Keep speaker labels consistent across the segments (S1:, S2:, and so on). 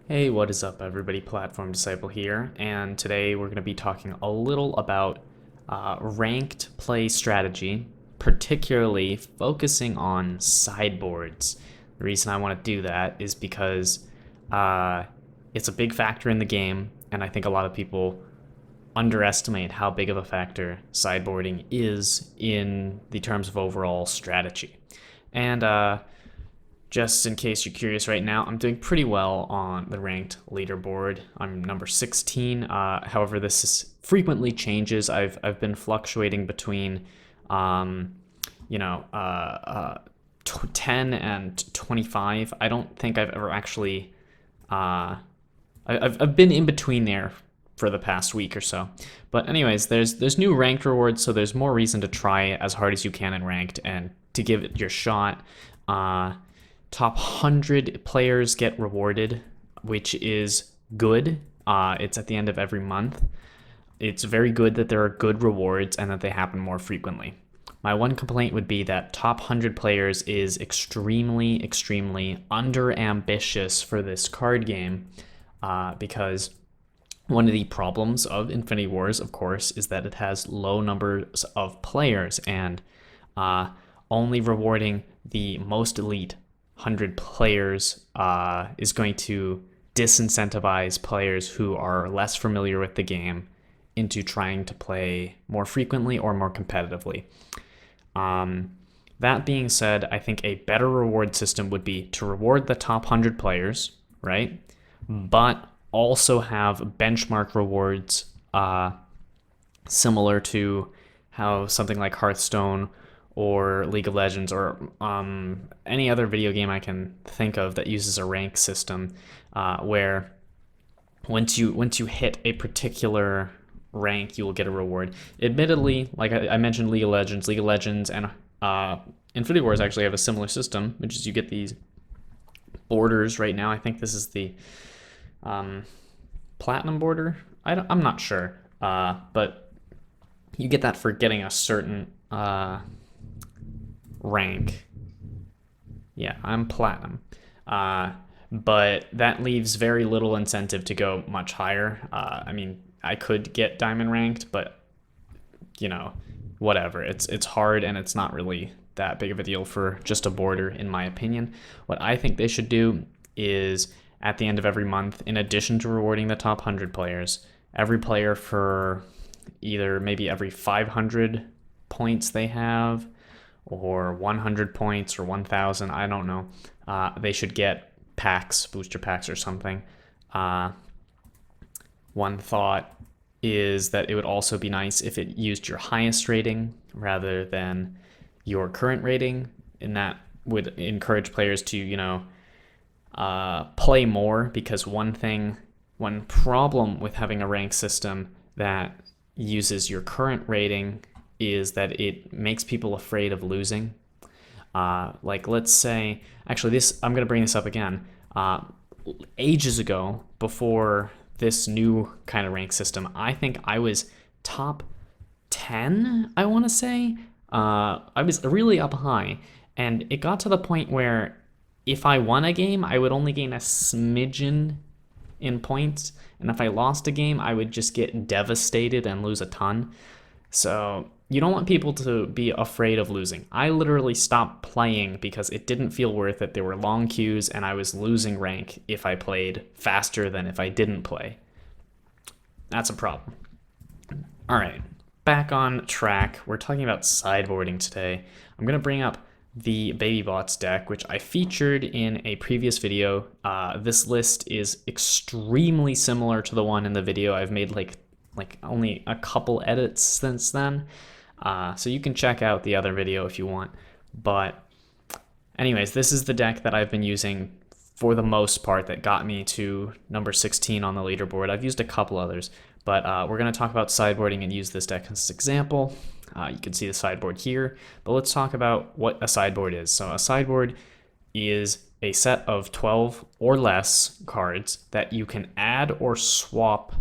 S1: Hey, what is up, everybody? Platform Disciple here, and today we're going to be talking a little about ranked play strategy, particularly focusing on sideboards. The reason I want to do that is because it's a big factor in the game, and I think a lot of people underestimate how big of a factor sideboarding is in the terms of overall strategy. And just in case you're curious right now, I'm doing pretty well on the ranked leaderboard. I'm number 16. However, frequently changes. I've been fluctuating between, um, 10 and 25. I don't think I've ever actually. I've been in between there for the past week or so. But anyways, there's new ranked rewards, so there's more reason to try as hard as you can in ranked and to give it your shot. Top 100 players get rewarded, which is good. It's at the end of every month. It's very good that there are good rewards and that they happen more frequently. My one complaint would be that top 100 players is extremely, extremely under ambitious for this card game because one of the problems of Infinity Wars, of course, is that it has low numbers of players and only rewarding the most elite 100 players is going to disincentivize players who are less familiar with the game into trying to play more frequently or more competitively. That being said, I think a better reward system would be to reward the top 100 players, right? But also have benchmark rewards similar to how something like Hearthstone or League of Legends or any other video game I can think of that uses a rank system, where once you hit a particular rank, you will get a reward. Admittedly, like I mentioned, League of Legends and Infinity Wars actually have a similar system, which is you get these borders. Right now, I think this is the platinum border. I'm not sure, but you get that for getting a certain rank. Yeah, I'm platinum. But that leaves very little incentive to go much higher. I mean, I could get diamond ranked, but whatever. It's hard and it's not really that big of a deal for just a border, in my opinion. What I think they should do is at the end of every month, in addition to rewarding the top 100 players, every player for either maybe every 500 points they have, or 100 points, or 1,000, I don't know. They should get packs, booster packs or something. One thought is that it would also be nice if it used your highest rating rather than your current rating, and that would encourage players to, play more, because one problem with having a rank system that uses your current rating is that it makes people afraid of losing. Like, let's say, actually, I'm going to bring this up again. Ages ago, before this new kind of rank system, I think I was top 10, I want to say. I was really up high, and it got to the point where if I won a game, I would only gain a smidgen in points, and if I lost a game, I would just get devastated and lose a ton. So you don't want people to be afraid of losing. I literally stopped playing because it didn't feel worth it. There were long queues and I was losing rank if I played faster than if I didn't play. That's a problem. All right, back on track. We're talking about sideboarding today. I'm going to bring up the Baby Bots deck, which I featured in a previous video. This list is extremely similar to the one in the video. I've made like only a couple edits since then. So you can check out the other video if you want. But anyways, this is the deck that I've been using for the most part that got me to number 16 on the leaderboard. I've used a couple others, but we're going to talk about sideboarding and use this deck as an example. You can see the sideboard here, but let's talk about what a sideboard is. So a sideboard is a set of 12 or less cards that you can add or swap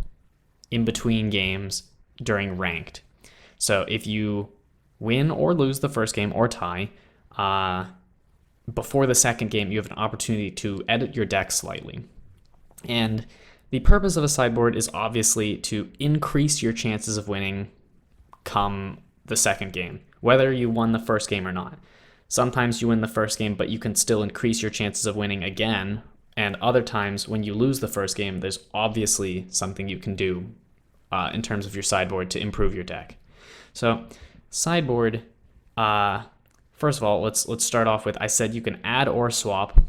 S1: in between games during ranked. So if you win or lose the first game or tie, before the second game, you have an opportunity to edit your deck slightly. And the purpose of a sideboard is obviously to increase your chances of winning come the second game, whether you won the first game or not. Sometimes you win the first game, but you can still increase your chances of winning again. And other times, when you lose the first game, there's obviously something you can do in terms of your sideboard to improve your deck. So, sideboard, first of all, let's start off with, I said you can add or swap.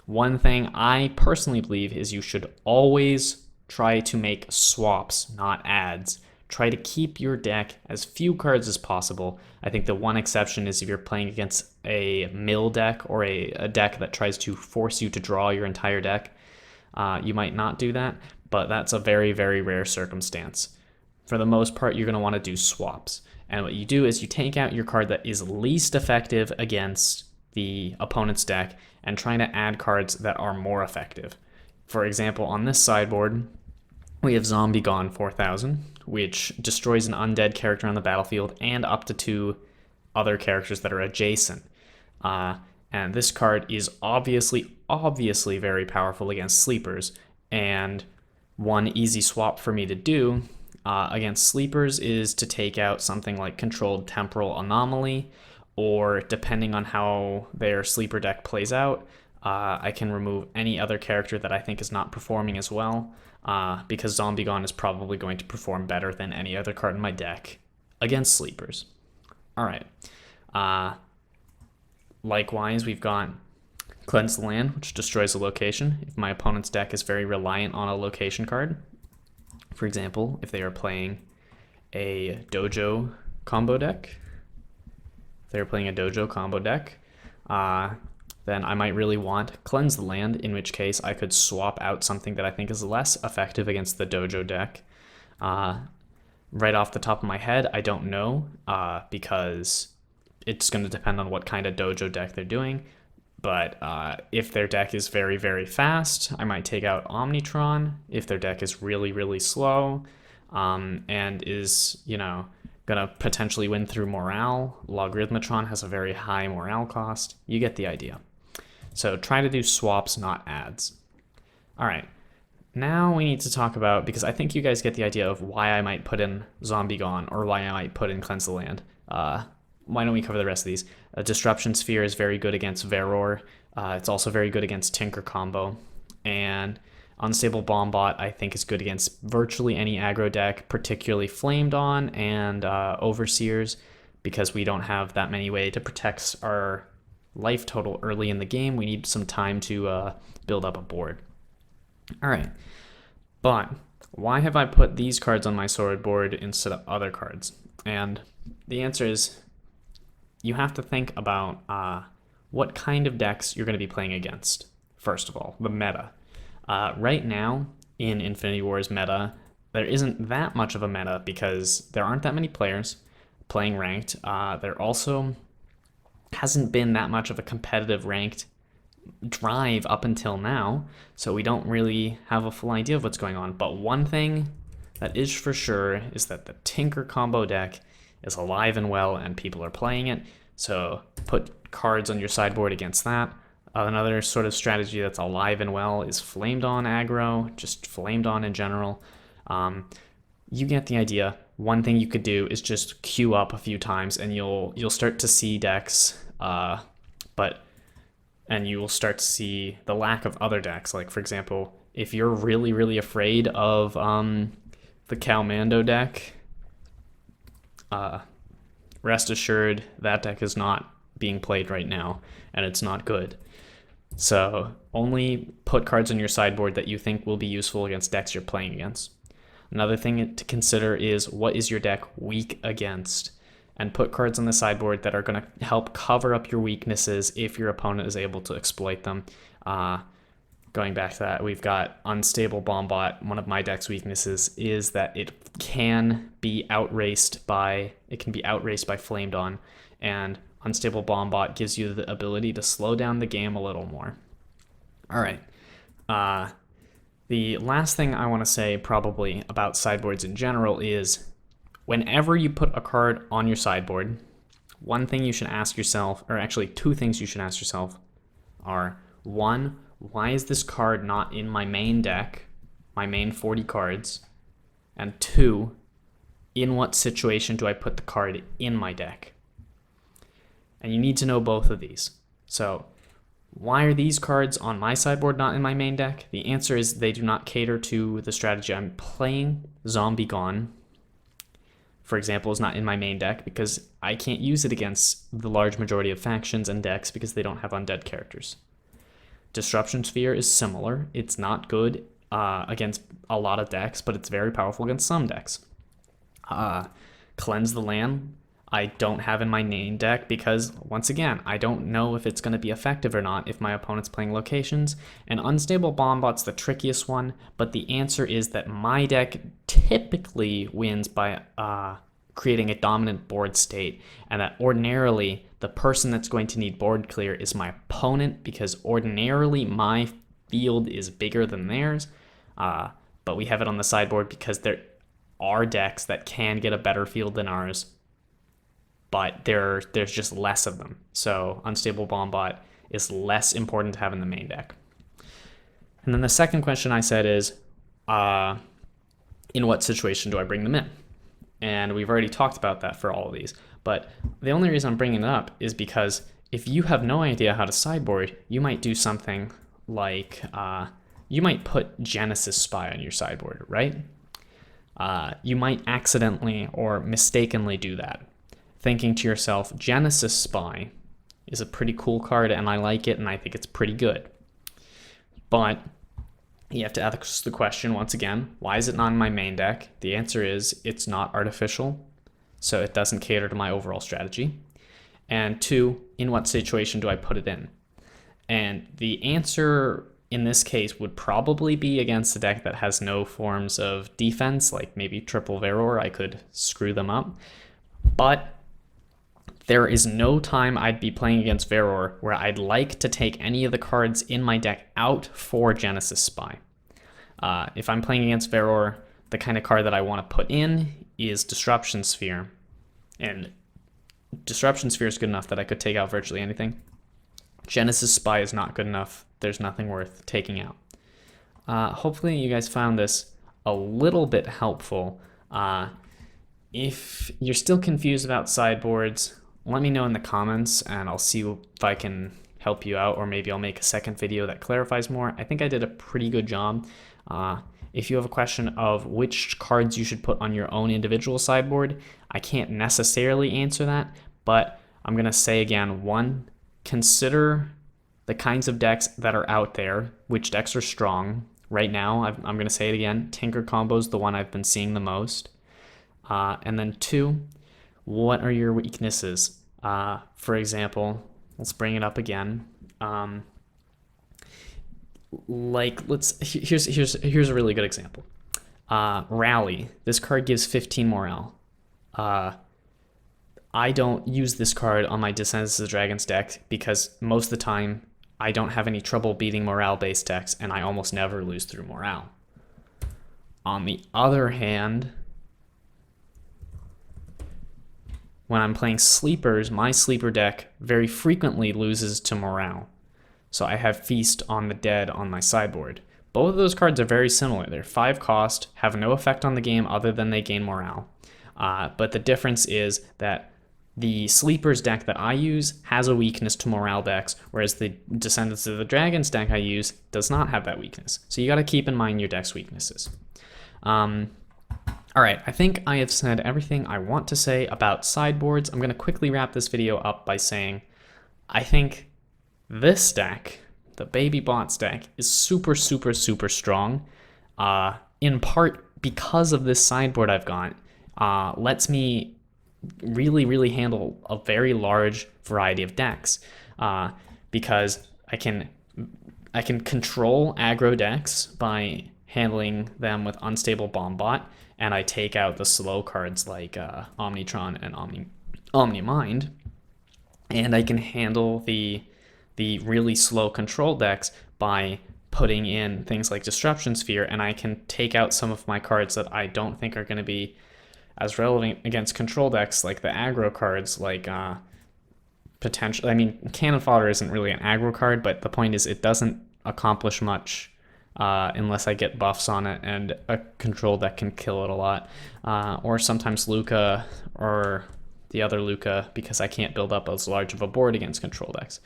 S1: One thing I personally believe is you should always try to make swaps, not adds. Try to keep your deck as few cards as possible. I think the one exception is if you're playing against a mill deck or a deck that tries to force you to draw your entire deck. You might not do that, but that's a very, very rare circumstance. For the most part, you're going to want to do swaps. And what you do is you take out your card that is least effective against the opponent's deck and try to add cards that are more effective. For example, on this sideboard, we have Zombie Gone 4000, which destroys an undead character on the battlefield and up to 2 other characters that are adjacent. And this card is obviously very powerful against sleepers. And one easy swap for me to do against sleepers is to take out something like Controlled Temporal Anomaly, or depending on how their sleeper deck plays out, I can remove any other character that I think is not performing as well, because Zombie Gone is probably going to perform better than any other card in my deck against sleepers. All right. Likewise, we've got Cleanse the Land, which destroys a location. If my opponent's deck is very reliant on a location card, for example, if they are playing a Dojo combo deck, then I might really want Cleanse the Land, in which case I could swap out something that I think is less effective against the Dojo deck. Right off the top of my head, I don't know, because it's going to depend on what kind of Dojo deck they're doing. But if their deck is very, very fast, I might take out Omnitron. If their deck is really, really slow and is, gonna potentially win through morale, Logarithmatron has a very high morale cost. You get the idea. So try to do swaps, not adds. All right, now we need to talk about, because I think you guys get the idea of why I might put in Zombie Gone or why I might put in Cleanse the Land. Why don't we cover the rest of these? Disruption Sphere is very good against Veror. It's also very good against Tinker combo. And Unstable Bombot, I think, is good against virtually any aggro deck, particularly Flamed On and Overseers, because we don't have that many way to protect our life total early in the game. We need some time to build up a board. All right, but why have I put these cards on my sideboard instead of other cards? And the answer is you have to think about what kind of decks you're going to be playing against, first of all, the meta. Right now, in Infinity War's meta, there isn't that much of a meta because there aren't that many players playing ranked. There also hasn't been that much of a competitive ranked drive up until now, so we don't really have a full idea of what's going on. But one thing that is for sure is that the Tinker combo deck is alive and well and people are playing it, so put cards on your sideboard against that. Another sort of strategy that's alive and well is Flamed On aggro, just Flamed On in general. You get the idea. One thing you could do is just queue up a few times and you'll start to see decks, and you will start to see the lack of other decks. Like, for example, if you're really, really afraid of the Calmando deck, rest assured that deck is not being played right now, and it's not good. So only put cards on your sideboard that you think will be useful against decks you're playing against. Another thing to consider is what is your deck weak against, and put cards on the sideboard that are going to help cover up your weaknesses if your opponent is able to exploit them. Going back to that, we've got Unstable Bombot. One of my deck's weaknesses is that it can be outraced by Flamed On, and Unstable Bombot gives you the ability to slow down the game a little more. All right. The last thing I want to say probably about sideboards in general is whenever you put a card on your sideboard, one thing you should ask yourself, or actually two things you should ask yourself are, one, why is this card not in my main deck? my main 40 cards, and 2, in what situation do I put the card in my deck? And you need to know both of these. So why are these cards on my sideboard not in my main deck? The answer is they do not cater to the strategy I'm playing. Zombie Gone, for example, is not in my main deck because I can't use it against the large majority of factions and decks because they don't have undead characters. Disruption Sphere is similar. It's not good against a lot of decks, but it's very powerful against some decks. Cleanse the Land, I don't have in my main deck because, once again, I don't know if it's going to be effective or not if my opponent's playing locations. And Unstable Bombot's the trickiest one, but the answer is that my deck typically wins by creating a dominant board state, and that ordinarily the person that's going to need board clear is my opponent because ordinarily my field is bigger than theirs, but we have it on the sideboard because there are decks that can get a better field than ours, but there's just less of them. So Unstable Bombot is less important to have in the main deck. And then the second question I said is, in what situation do I bring them in? And we've already talked about that for all of these. But the only reason I'm bringing it up is because if you have no idea how to sideboard, you might do something like, you might put Genesis Spy on your sideboard, right? You might accidentally or mistakenly do that, thinking to yourself, Genesis Spy is a pretty cool card and I like it and I think it's pretty good. But you have to ask the question once again, why is it not in my main deck? The answer is it's not artificial, so it doesn't cater to my overall strategy. And 2, in what situation do I put it in? And the answer in this case would probably be against a deck that has no forms of defense, like maybe Triple Veror. I could screw them up. But there is no time I'd be playing against Veror where I'd like to take any of the cards in my deck out for Genesis Spy. If I'm playing against Veror, the kind of card that I want to put in is Disruption Sphere. And Disruption Sphere is good enough that I could take out virtually anything. Genesis Spy is not good enough. There's nothing worth taking out. Hopefully you guys found this a little bit helpful. If you're still confused about sideboards, let me know in the comments and I'll see if I can help you out, or maybe I'll make a second video that clarifies more. I think I did a pretty good job. If you have a question of which cards you should put on your own individual sideboard, I can't necessarily answer that, but I'm going to say again, 1, consider the kinds of decks that are out there, which decks are strong. Right now, I'm going to say it again, Tinker Combo is the one I've been seeing the most. And then 2, what are your weaknesses? For example, let's bring it up again. Here's a really good example. Rally. This card gives 15 morale. I don't use this card on my Descendants of the Dragons deck because most of the time I don't have any trouble beating morale-based decks, and I almost never lose through morale. On the other hand, when I'm playing sleepers, my sleeper deck very frequently loses to morale. So I have Feast on the Dead on my sideboard. Both of those cards are very similar. They're 5 cost, have no effect on the game other than they gain morale. But the difference is that the Sleepers deck that I use has a weakness to morale decks, whereas the Descendants of the Dragons deck I use does not have that weakness. So you got to keep in mind your deck's weaknesses. All right, I think I have said everything I want to say about sideboards. I'm going to quickly wrap this video up by saying I think this deck, the Baby Bots deck, is super, super, super strong, in part because of this sideboard I've got. Lets me really, really handle a very large variety of decks, because I can control aggro decks by handling them with Unstable Bombot, and I take out the slow cards like Omnitron and Omnimind, and I can handle the really slow control decks by putting in things like Disruption Sphere, and I can take out some of my cards that I don't think are going to be as relevant against control decks, like the aggro cards, like potentially, I mean, Cannon Fodder isn't really an aggro card, but the point is it doesn't accomplish much unless I get buffs on it and a control deck can kill it a lot. Or sometimes Luca or the other Luca, because I can't build up as large of a board against control decks.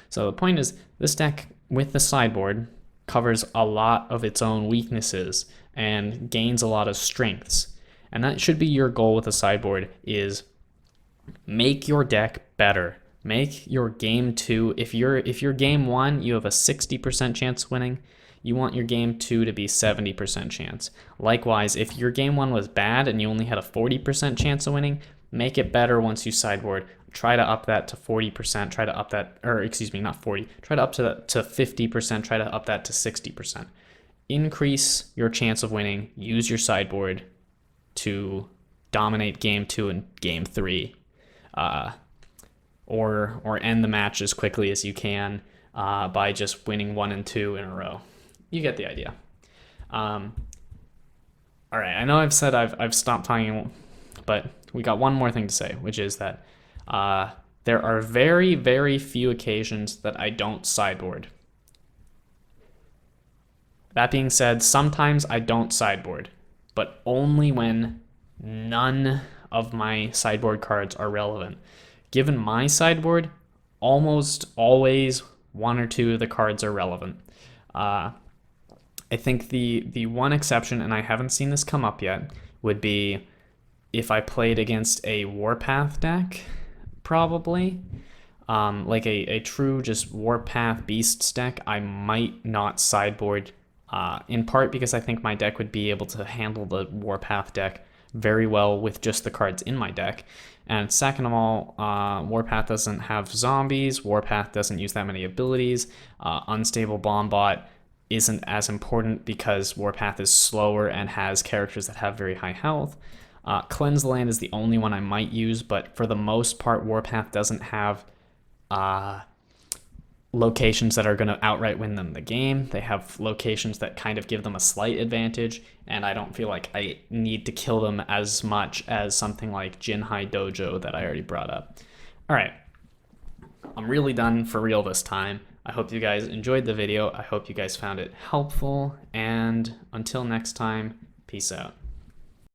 S1: So the point is, this deck with the sideboard covers a lot of its own weaknesses and gains a lot of strengths. And that should be your goal with a sideboard, is make your deck better. Make your game 2, if your game 1 you have a 60% chance of winning, you want your game 2 to be 70% chance. Likewise, if your game 1 was bad and you only had a 40% chance of winning, make it better once you sideboard. Try to up that to 40%, try to up that, or excuse me, not 40, try to up to 50%, try to up that to 60%. Increase your chance of winning, use your sideboard to dominate game 2 and game 3. Or end the match as quickly as you can by just winning 1 and 2 in a row. You get the idea. All right, I know I've said I've stopped talking, but we got one more thing to say, which is that there are very, very few occasions that I don't sideboard. That being said, sometimes I don't sideboard, but only when none of my sideboard cards are relevant. Given my sideboard, almost always 1 or 2 of the cards are relevant. I think the one exception, and I haven't seen this come up yet, would be if I played against a Warpath deck, probably. Like a true just Warpath Beasts deck, I might not sideboard, in part because I think my deck would be able to handle the Warpath deck very well with just the cards in my deck. And second of all, Warpath doesn't have zombies, Warpath doesn't use that many abilities, Unstable Bombot isn't as important because Warpath is slower and has characters that have very high health. Cleanse the Land is the only one I might use, but for the most part, Warpath doesn't have locations that are going to outright win them the game. They have locations that kind of give them a slight advantage, and I don't feel like I need to kill them as much as something like Jinhai Dojo that I already brought up. All right, I'm really done for real this time. I hope you guys enjoyed the video. I hope you guys found it helpful, and until next time, peace out.